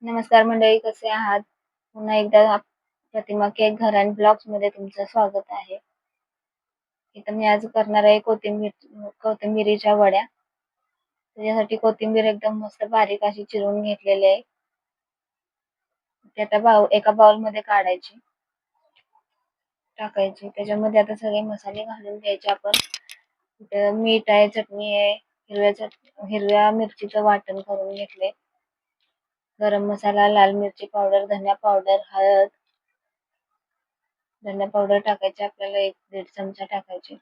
नमस्कार मंडळी, कसे आहात? पुन्हा एकदा प्रतिमा केक घर अँड ब्लॉग्स मध्ये तुमचं स्वागत आहे. इथं मी आज करणार आहे कोथिंबिरीच्या वड्या. त्याच्यासाठी कोथिंबीर एकदम मस्त बारीक अशी चिरून घेतलेली आहे. ती आता एका बाउलमध्ये काढायची, टाकायची. त्याच्यामध्ये आता सगळे मसाले घालून घ्यायचे आपण. इथं मीठ आहे, चटणी आहे, हिरव्या मिरचीचं वाटण करून घेतले. गरम मसाला, लाल मिरची पावडर, धनिया पावडर, हळद, धनिया पावडर टाकायची आपल्याला 1-1.5 चमचा टाकायची.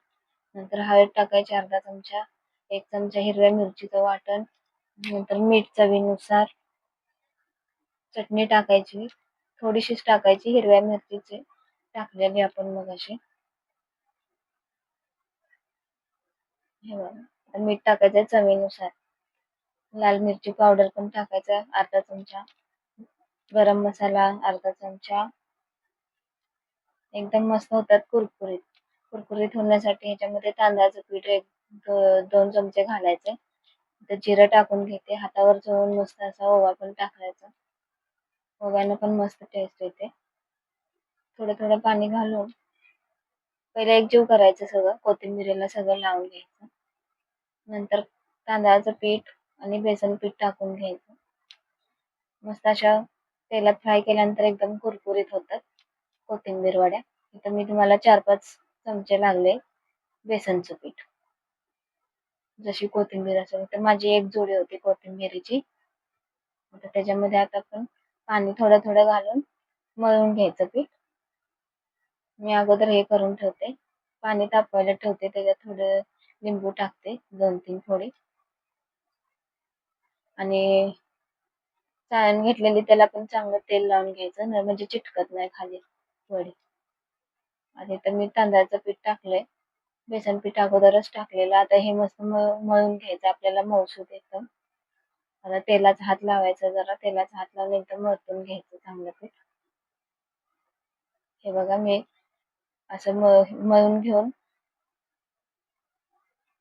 नंतर हळद टाकायची अर्धा चमचा, 1 चमचा हिरव्या मिरचीचं वाटण, नंतर मीठ चवीनुसार, चटणी टाकायची, थोडीशीच टाकायची हिरव्या मिरचीची टाकलेली आपण मगाशी. हे बघा, आता मीठ टाकायचं चवीनुसार. लाल मिरची पावडर पण टाकायचा अर्धा चमचा, गरम मसाला अर्धा चमचा. एकदम मस्त होतात कुरकुरीत. कुरकुरीत होण्यासाठी ह्याच्यामध्ये तांदळाचं पीठ 2 चमचे घालायचे. तर जिरं टाकून घेते. हातावर चोळून मस्त असा ओवा पण टाकायचा. ओव्यानं पण मस्त टेस्ट येते. थोडं थोडं पाणी घालून पहिले एकजीव करायचं सगळं. कोथिंबीरीला सगळं लावून घ्यायचं. नंतर तांदळाचं पीठ आणि बेसन पीठ टाकून घ्यायचं. मस्त अशा तेलात फ्राय केल्यानंतर एकदम कुरकुरीत होतात कोथिंबीर वड्या. इथं मी तुम्हाला 4-5 चमचे लागले बेसनचं पीठ. जशी कोथिंबीर असेल तर माझी एक जोडी होती कोथिंबीरीची. आता त्याच्यामध्ये आता आपण पाणी थोडं थोडं घालून मळून घ्यायचं पीठ. मी अगोदर हे करून ठेवते. पाणी तापवायला ठेवते. त्याच्यात थोडं लिंबू टाकते, 2-3 फोडी. आणि चाळण घेतलेली त्याला पण चांगलं तेल लावून घ्यायचं म्हणजे चिटकत नाही खाली वडी. आणि तर मी तांदळाचं पीठ टाकलंय. बेसन पीठ अगोदरच टाकलेलं. आता हे मस्त मळून घ्यायचं आपल्याला मऊसूत एकदम. आता तेलाचा हात लावायचा जरा. तेलाचा हात लावून एकदम मळून घ्यायचं चांगलं पीठ. हे बघा मी असं मळून घेऊन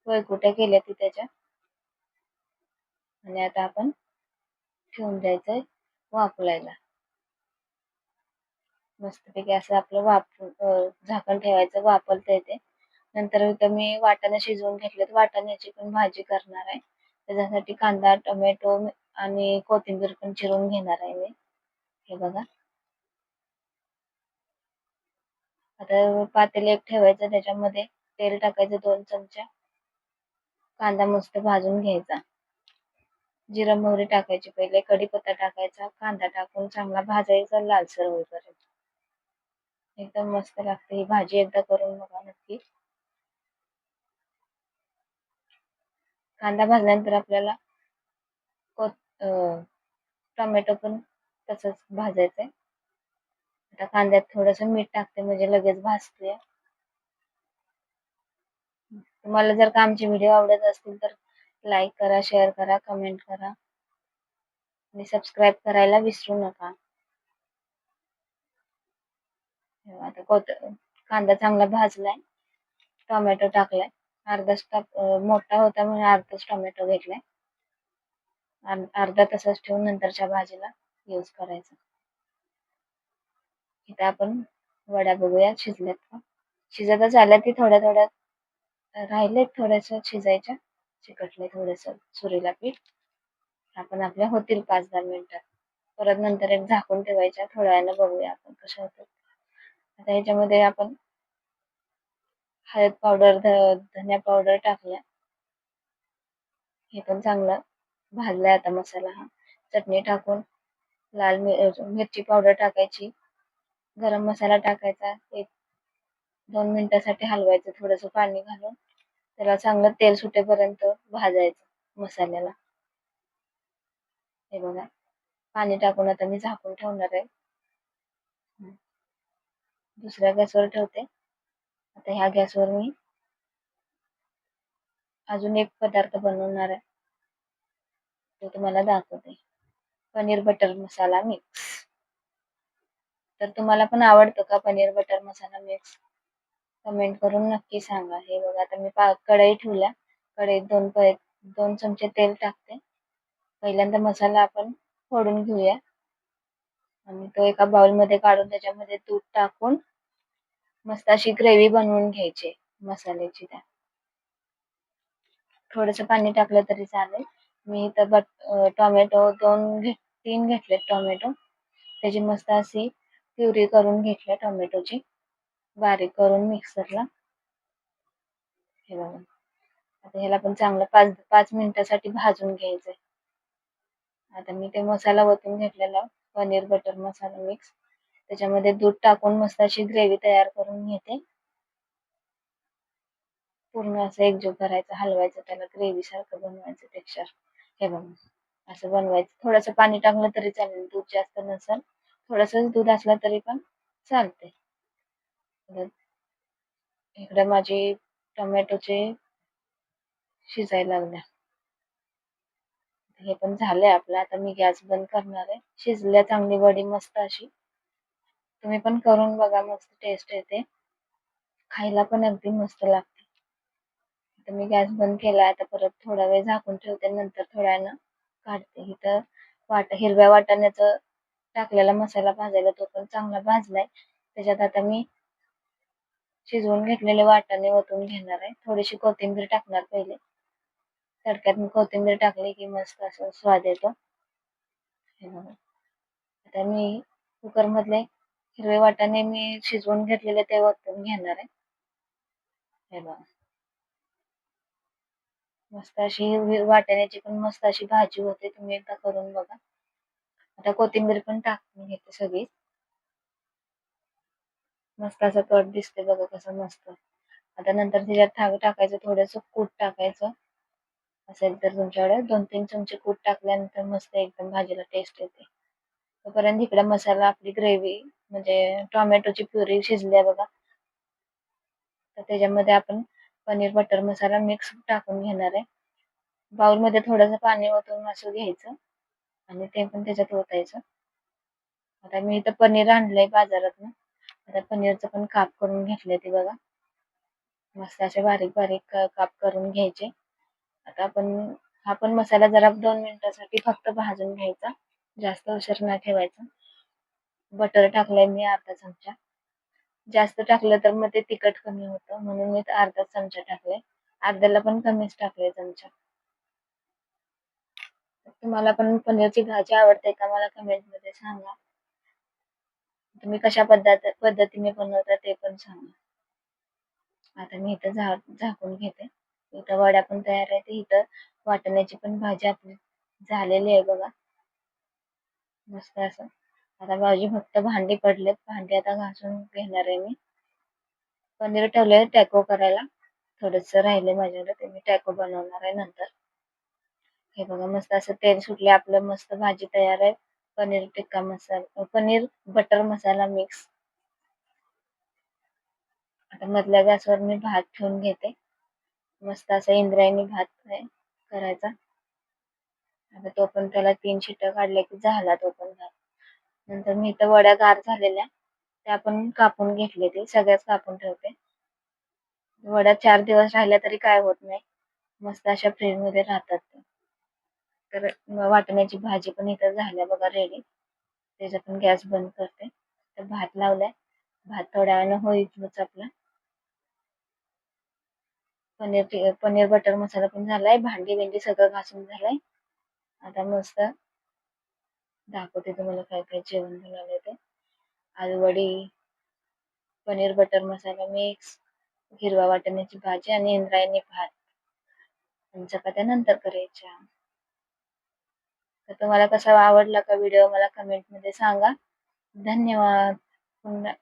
वळकुट्या केल्या ती त्याच्या. आणि आता आपण ठेवून द्यायचंय वाफलायला. मस्तपैकी असं आपलं झाकण ठेवायचं, वाफलता येते. नंतर इथं मी वाटाणे शिजवून घेतलेत. वाटाण्याची पण भाजी करणार आहे. त्याच्यासाठी कांदा, टोमॅटो आणि कोथिंबीर पण चिरून घेणार आहे मी. हे बघा. आता पातेलं एक ठेवायचं, त्याच्यामध्ये तेल टाकायचं 2 चमचा. कांदा मस्त भाजून घ्यायचा. जिरं मोहरी टाकायची पहिले, कढीपत्ता टाकायचा, कांदा टाकून चांगला भाजायचा लालसर होईपर्यंत. एकदम मस्त लागते ही भाजी. एकदा करून बघा नक्की. कांदा भाजल्यानंतर आपल्याला टोमॅटो पण तसंच भाजायचंय. आता कांद्यात थोडंसं मीठ टाकते म्हणजे लगेच भाजते. तुम्हाला जर का आमचे व्हिडिओ आवडत असतील तर लाईक करा, शेअर करा, कमेंट करा आणि सबस्क्राईब करायला विसरू नका. आता कांदा चांगला भाजलाय. टोमॅटो टाकलाय. मोठा होता म्हणून अर्धाच टोमॅटो घेतलाय. अर्धा तसंच ठेवून नंतरच्या भाजीला यूज करायचा. इथं आपण वड्या बघूया शिजल्यात का. शिजतच आल्या ती थोड्या थोड्या राहिलेत थोड्याशा शिजायच्या. चिकटले थोडंसं सुरीला पीठ. आपण आपल्या होतील 5-10 मिनिटात. परत नंतर एक झाकून ठेवायच्या. थोड्या वेळानं बघूया आपण कशा होतात. आता ह्याच्यामध्ये आपण हळद पावडर, धनिया पावडर टाकल्या. हे पण चांगलं भाजलंय आता मसाला हा. चटणी टाकून लाल मिरची पावडर टाकायची. गरम मसाला टाकायचा. 1-2 मिनिटासाठी हलवायचं थोडंसं पाणी घालून. त्याला चांगलं तेल सुटेपर्यंत भाजायचं मसाल्याला. हे बघा. पाणी टाकून आता मी झाकून ठेवणार आहे. दुसऱ्या गॅसवर ठेवते. आता ह्या गॅसवर मी अजून एक पदार्थ बनवणार आहे. तो तुम्हाला दाखवते. पनीर बटर मसाला मिक्स. तर तुम्हाला पण आवडतो का पनीर बटर मसाला मिक्स? कमेंट करून नक्की सांगा. हे बघा आता मी कढई ठेवल्या. कढईत 2 चमचे तेल टाकते. पहिल्यांदा मसाला आपण फोडून घेऊया. आणि तो एका बाउलमध्ये काढून त्याच्यामध्ये दूध टाकून मस्त अशी ग्रेव्ही बनवून घ्यायची मसाल्याची. त्या थोडंसं पाणी टाकलं तरी चालेल. मी इथं टोमॅटो 3 घेतले टोमॅटो. त्याची मस्त अशी प्युरी करून घेतल्या टोमॅटोची, बारीक करून मिक्सरला. हे बघा. आता ह्याला पण चांगलं 5 मिनिटासाठी भाजून घ्यायचंय. आता मी ते मसाला ओतून घेतलेला पनीर बटर मसाला मिक्स. त्याच्यामध्ये दूध टाकून मस्त अशी ग्रेव्ही तयार करून घेते. पूर्ण असं एकजीव करायचं, हलवायचं, त्याला ग्रेव्ही सारखं बनवायचं टेक्स्चर. हे बघा, असं बनवायचं. थोडंसं पाणी टाकलं तरी चालेल, दूध जास्त नसेल. थोडंसंच दूध असलं तरी पण चालते. इकडे माझी टोमॅटोचे शिजायला लागल्या. हे पण झालंय आपलं. आता मी गॅस बंद करणार आहे. शिजल्या चांगली वडी मस्त अशी. तुम्ही पण करून बघा, मस्त टेस्ट येते. खायला पण अगदी मस्त लागते. आता मी गॅस बंद केला. आता परत थोडा वेळ झाकून ठेवते. नंतर थोड्या वेळानं काढते. इथं हिरव्या वाटाण्याचं टाकलेला मसाला भाजायला तो पण चांगला भाजलाय. त्याच्यात आता मी शिजवून घेतलेले वाटाणे ओतून घेणार आहे. थोडीशी कोथिंबीर टाकणार पहिले. तडक्यात मी कोथिंबीर टाकली की मस्त असं स्वाद येतो. हे बघा. आता मी कुकर मधले हिरवे वाटाणे मी शिजवून घेतलेले ते ओतून घेणार आहे. हे बघा. मस्त अशी वाटाण्याची पण मस्त अशी भाजी होते. तुम्ही एकदा करून बघा. आता कोथिंबीर पण टाकून घेते सगळी. मस्त असं कट दिसते बघा कसं मस्त. आता नंतर त्याच्यात टाकायचं थोडंसं कूट टाकायचं. असेल तर तुमच्याकडे 2-3 चमचे कूट टाकल्यानंतर मस्त एकदम भाजीला टेस्ट येते. तोपर्यंत इकडे मसाला आपली ग्रेव्ही म्हणजे टोमॅटोची प्युरी शिजली बघा. तर त्याच्यामध्ये आपण पनीर बटर मसाला मिक्स टाकून घेणार आहे. बाउलमध्ये थोडंसं पाणी ओतून असं घ्यायचं आणि ते पण त्याच्यात ओतायचं. आता मी इथं पनीर आणलंय बाजारातून. आता पनीरचं पण काप करून घेतले ते बघा. मस्त असे बारीक बारीक काप करून घ्यायचे. आता हा पण मसाला जरा 2 मिनिटासाठी फक्त भाजून घ्यायचा. जास्त उशीर नाही ठेवायचा. बटर टाकलंय मी अर्धा चमचा. जास्त टाकलं तर मग ते तिखट कमी होतं, म्हणून मी अर्धा चमचा टाकले. अर्ध्याला पण कमीच टाकले चमचा. तुम्हाला पण पनीरची भाजी आवडते का मला कमेंट मध्ये सांगा. तुम्ही कशा पद्धतीने बनवता ते पण सांगा. आता मी इथं झाकून घेते. इथं वड्या पण तयार आहेत. इथं वाटाण्याची पण भाजी आपली झालेली आहे बघा. मस्त असं. आता भाजी फक्त भांडी पडलेत. भांडी आता घासून घेणार आहे मी. पनीर ठेवलंय टॅको करायला. थोडंसं राहिले माझ्याकडे, ते मी टॅको बनवणार आहे नंतर. हे बघा मस्त असं तेल सुटले. आपलं मस्त भाजी तयार आहे. पनीर टिक्का मसाला, पनीर बटर मसाला मिक्स. आता मधल्या गॅसवर मी भात ठेवून घेते. मस्त असा इंद्रायणी भात करायचा. आता तो पण त्याला 3 शिट्ट्या काढल्या की झाला तो पण भात. नंतर मी इथं वड्या गार झालेल्या त्या पण कापून घेतले. ते सगळ्याच कापून ठेवते. वड्या 4 दिवस राहिल्या तरी काय होत नाही. मस्त अशा फ्रीज मध्ये राहतात त्या. तर वाटाण्याची भाजी पण इथं झाल्या बघा रेडी. त्याचा पण गॅस बंद करते. तर भात लावलाय. भात थोड्या वेळानं होईलच आपला. पनीर बटर मसाला पण झालाय. भांडी भेंडी सगळं घासून झालंय. आता मस्त दाखवते तुम्हाला काय काय जेवण बनवलंय ते. आलू वडी, पनीर बटर मसाला मिक्स, हिरवा वाटाण्याची भाजी आणि इंद्रायणी भात. आणि चपात्या नंतर करायच्या. तर तुम्हाला कसा आवडला का व्हिडिओ मला कमेंट मध्ये सांगा. धन्यवाद. पुन्हा